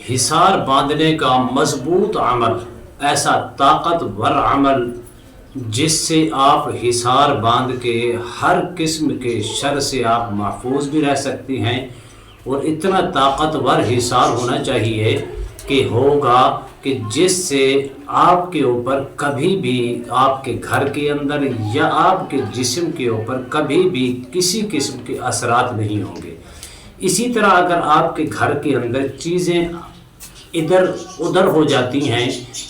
हिसार बांधने का मजबूत अमल, ऐसा ताकतवर अमल जिससे आप हिसार बांध के हर किस्म के शर से आप महफूज भी रह सकती हैं। और इतना ताकतवर हिसार होना चाहिए कि होगा कि जिससे आपके ऊपर कभी भी आपके घर के अंदर या आपके जिस्म के ऊपर कभी भी किसी किस्म के असरात नहीं होंगे। इसी तरह अगर आपके घर के अंदर चीज़ें इधर उधर हो जाती हैं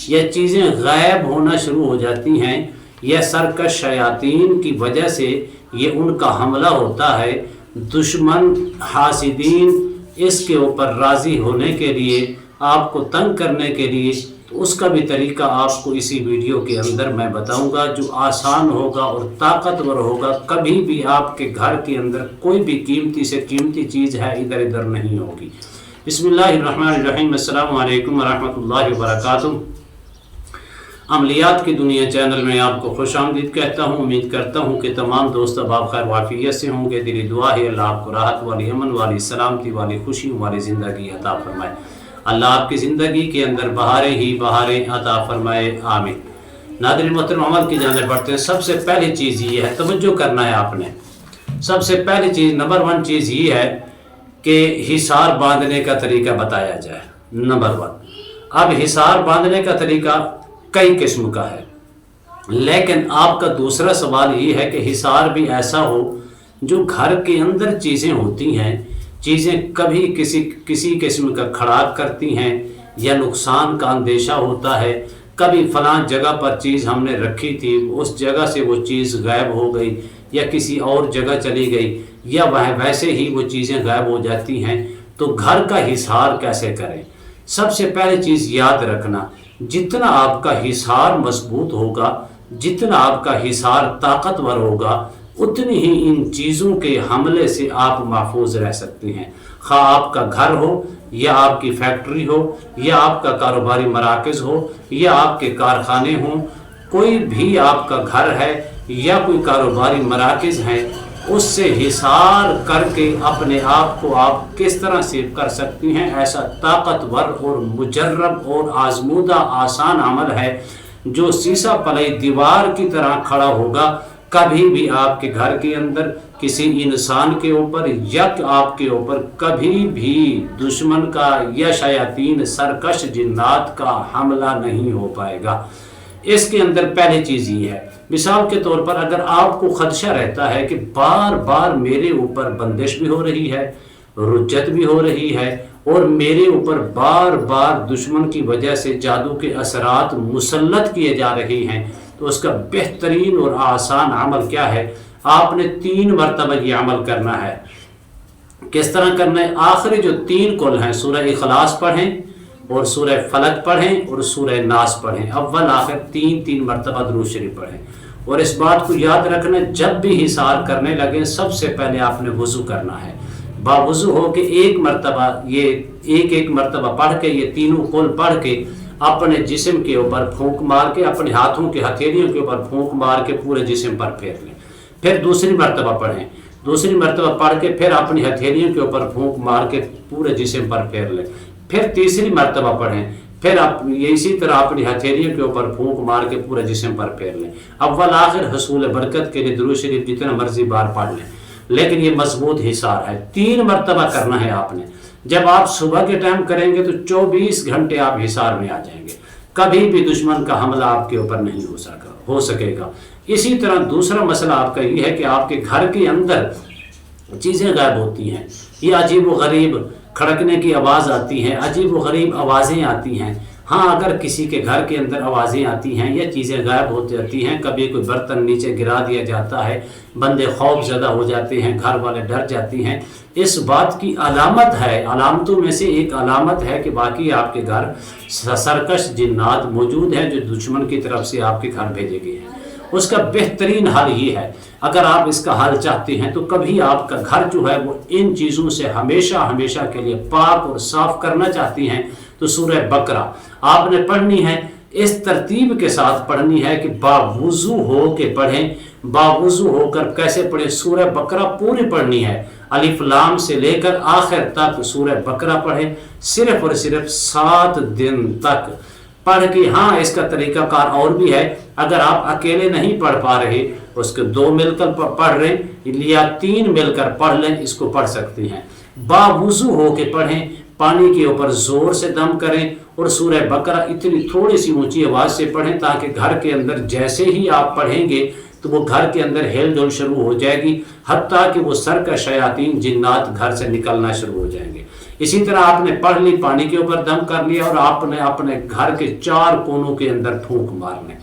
या चीज़ें गायब होना शुरू हो जाती हैं या सरकश शयातीन की वजह से ये उनका हमला होता है, दुश्मन हासिदीन इसके ऊपर राज़ी होने के लिए, आपको तंग करने के लिए, तो उसका भी तरीका आपको इसी वीडियो के अंदर मैं बताऊंगा जो आसान होगा और ताकतवर होगा। कभी भी आपके घर के अंदर कोई भी कीमती से कीमती चीज़ है इधर उधर नहीं होगी। बिस्मिल्लाहिर्रहमानिर्रहीम, अस्सलामु अलैकुम वरहमतुल्लाहि वबरकातुहू। अमलियात की दुनिया चैनल में आपको खुशामदीद कहता हूँ। उम्मीद करता हूँ कि तमाम दोस्त अब खैर वाफियत से होंगे। दिली दुआ है अल्लाह आपको राहत वाली, अमन वाली, सलामती वाली, खुशी वाली ज़िंदगी अता फरमाए। अल्लाह आपकी ज़िंदगी के अंदर बहारें ही बहारें अता फरमाए, आमीन। नाज़रीन मोहतरम, अमल की जाने बढ़ते हैं। सबसे पहली चीज़ ये है, तवज्जो करना है आपने। सबसे पहली चीज़, नंबर 1 चीज़ ये है कि हिसार बांधने का तरीका बताया जाए। नंबर 1, अब हिसार बांधने का तरीका कई किस्म का है, लेकिन आपका दूसरा सवाल ये है कि हिसार भी ऐसा हो जो घर के अंदर चीज़ें होती हैं, चीज़ें कभी किसी किस्म का खराब करती हैं या नुकसान का अंदेशा होता है। कभी फलां जगह पर चीज़ हमने रखी थी, उस जगह से वो चीज़ गायब हो गई या किसी और जगह चली गई या वह वैसे ही वो चीज़ें गायब हो जाती हैं। तो घर का हिसार कैसे करें? सबसे पहली चीज़ याद रखना, जितना आपका हिसार मजबूत होगा, जितना आपका हिसार ताकतवर होगा, उतनी ही इन चीज़ों के हमले से आप महफूज रह सकते हैं। खा आपका घर हो या आपकी फैक्ट्री हो या आपका कारोबारी मराकज़ हो या आपके कारखाने हों, कोई भी आपका घर है या कोई कारोबारी मराकज़ हैं, उससे हिसार करके अपने आप को आप किस तरह सेव कर सकती हैं। ऐसा ताकतवर और मुजर्रब और आजमूदा आसान अमल है जो सीसा पलई दीवार की तरह खड़ा होगा। कभी भी आपके घर के अंदर किसी इंसान के ऊपर या आपके ऊपर कभी भी दुश्मन का या शयातीन सरकश जिन्नात का हमला नहीं हो पाएगा। इसके अंदर पहली चीज़ ये है, मिसाल के तौर पर अगर आपको खदशा रहता है कि बार बार मेरे ऊपर बंदिश भी हो रही है, रुज्जत भी हो रही है और मेरे ऊपर बार बार दुश्मन की वजह से जादू के असरात मुसल्लत किए जा रहे हैं, तो उसका बेहतरीन और आसान अमल क्या है? आपने 3 मरतबा ये अमल करना है। किस तरह करना है? आखिरी जो 3 कुल हैं, सूरह इखलास पढ़ें और सूरह फलक पढ़ें और सूरह नास पढ़ें। अव्वल आखिर 3 मरतबा दुरूद शरीफ पढ़ें। और इस बात को याद रखना, जब भी हिसार करने लगे सबसे पहले आपने वज़ू करना है। बावज़ू हो के 1 मरतबा ये एक मरतबा पढ़ के ये 3 कुल पढ़ के अपने जिस्म के ऊपर फूंक मार के, अपने हाथों के हथेलियों के ऊपर फूंक मार के पूरे जिस्म पर फेर लें। फिर दूसरी मरतबा पढ़ें, दूसरी मरतबा पढ़ के फिर अपनी हथेलियों के ऊपर फूंक मार के पूरे जिस्म पर फेर लें। फिर तीसरी मरतबा पढ़ें, फिर आप ये इसी तरह अपनी हथेलियों के ऊपर फूंक मार के पूरे जिस्म पर फेर लें। अव्वल आखिर हसूल बरकत के लिए दुरूद शरीफ जितना मर्जी बार पढ़ लें, लेकिन ये मजबूत हिसार है। 3 मरतबा करना है आपने। जब आप सुबह के टाइम करेंगे तो 24 घंटे आप हिसार में आ जाएंगे, कभी भी दुश्मन का हमला आपके ऊपर नहीं हो सकेगा। इसी तरह दूसरा मसला आपका ये है कि आपके घर के अंदर चीज़ें गायब होती हैं, ये अजीब व गरीब खड़कने की आवाज़ आती है, अजीब व गरीब आवाज़ें आती हैं। हाँ, अगर किसी के घर के अंदर आवाज़ें आती हैं या चीज़ें गायब हो जाती हैं, कभी कोई बर्तन नीचे गिरा दिया जाता है, बंदे खौफ ज़दा हो जाते हैं, घर वाले डर जाती हैं, इस बात की अलामत है, अलामतों में से एक अलामत है कि बाकी आपके घर सरकश जिन्नात मौजूद हैं जो दुश्मन की तरफ से आपके घर भेजे गए हैं। उसका बेहतरीन हल ये है, अगर आप इसका हल चाहते हैं तो कभी आपका घर जो है वो इन चीज़ों से हमेशा हमेशा के लिए पाक और साफ करना चाहती हैं, तो सूरह बकरा आपने पढ़नी है। इस तरतीब के साथ पढ़नी है कि बावुज़ू हो के पढ़ें, बावुज़ू होकर कैसे पढ़े। सूरह बकरा पूरी पढ़नी है, अलिफ लाम से लेकर आखिर तक सूरह बकरा पढ़े, सिर्फ और सिर्फ 7 दिन तक पढ़ के। हाँ, इसका तरीकाकार और भी है, अगर आप अकेले नहीं पढ़ पा रहे, उसके 2 मिलकर पढ़ रहे या 3 मिलकर पढ़ लें, इसको पढ़ सकती हैं। बावुज़ू होके पढ़ें, पानी के ऊपर जोर से दम करें और सूरह बकरा इतनी थोड़ी सी ऊंची आवाज़ से पढ़ें ताकि घर के अंदर जैसे ही आप पढ़ेंगे तो वो घर के अंदर हिल डुल शुरू हो जाएगी, हत्ता कि वो सर का शयातीन जिन्नात घर से निकलना शुरू हो जाएंगे। इसी तरह आपने पढ़ ली, पानी के ऊपर दम कर लिया और आपने अपने घर के 4 कोनों के अंदर फूंक मारने।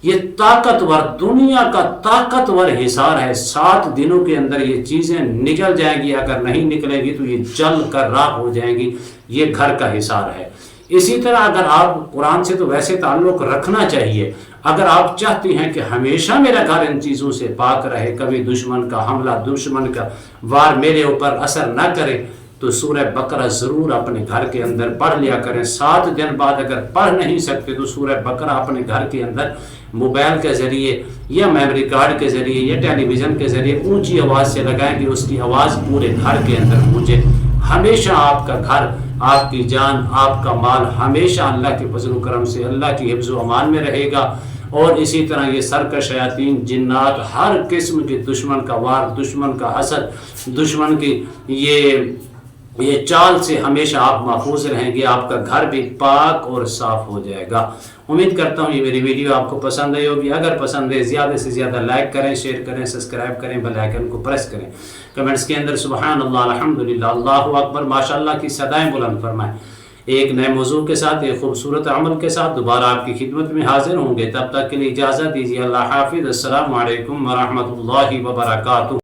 ये ताकतवर, दुनिया का ताकतवर हिसार है। 7 दिनों के अंदर ये चीज़ें निकल जाएंगी, अगर नहीं निकलेगी तो ये जल कर राख हो जाएंगी। ये घर का हिसार है। इसी तरह अगर आप कुरान से तो वैसे ताल्लुक़ रखना चाहिए, अगर आप चाहती हैं कि हमेशा मेरा घर इन चीज़ों से पाक रहे, कभी दुश्मन का हमला, दुश्मन का वार मेरे ऊपर असर न करे, तो सूरह बकरा ज़रूर अपने घर के अंदर पढ़ लिया करें। 7 दिन बाद अगर पढ़ नहीं सकते तो सूरह बकरा अपने घर के अंदर मोबाइल के ज़रिए या मेमोरी कार्ड के ज़रिए या टेलीविज़न के ज़रिए ऊंची आवाज़ से लगाएंगे, उसकी आवाज़ पूरे घर के अंदर गूंजे। हमेशा आपका घर, आपकी जान, आपका माल हमेशा अल्लाह के फज़ल करम से, अल्लाह की हिफ्ज़ व अमान में रहेगा। और इसी तरह ये सरकश शयातीन, जिन्नात, हर किस्म के दुश्मन का वार, दुश्मन का हसद, दुश्मन की ये चाल से हमेशा आप महफूज रहेंगे। आपका घर भी पाक और साफ हो जाएगा। उम्मीद करता हूँ ये मेरी वीडियो आपको पसंद आई होगी। अगर पसंद है ज़्यादा से ज़्यादा लाइक करें, शेयर करें, सब्सक्राइब करें, बेल आइकन को प्रेस करें। कमेंट्स के अंदर सुबहान अल्लाह, अल्हम्दुलिल्लाह, अल्लाहु अकबर, माशाअल्लाह की सदाएं बुलंद फरमाएं। एक नए मौजू के साथ, एक खूबसूरत अमल के साथ दोबारा आपकी खिदमत में हाजिर होंगे। तब तक के लिए इजाज़त दीजिए। अल्लाह हाफिज़। अस्सलामु अलैकुम व रहमतुल्लाहि व बरकातुहू।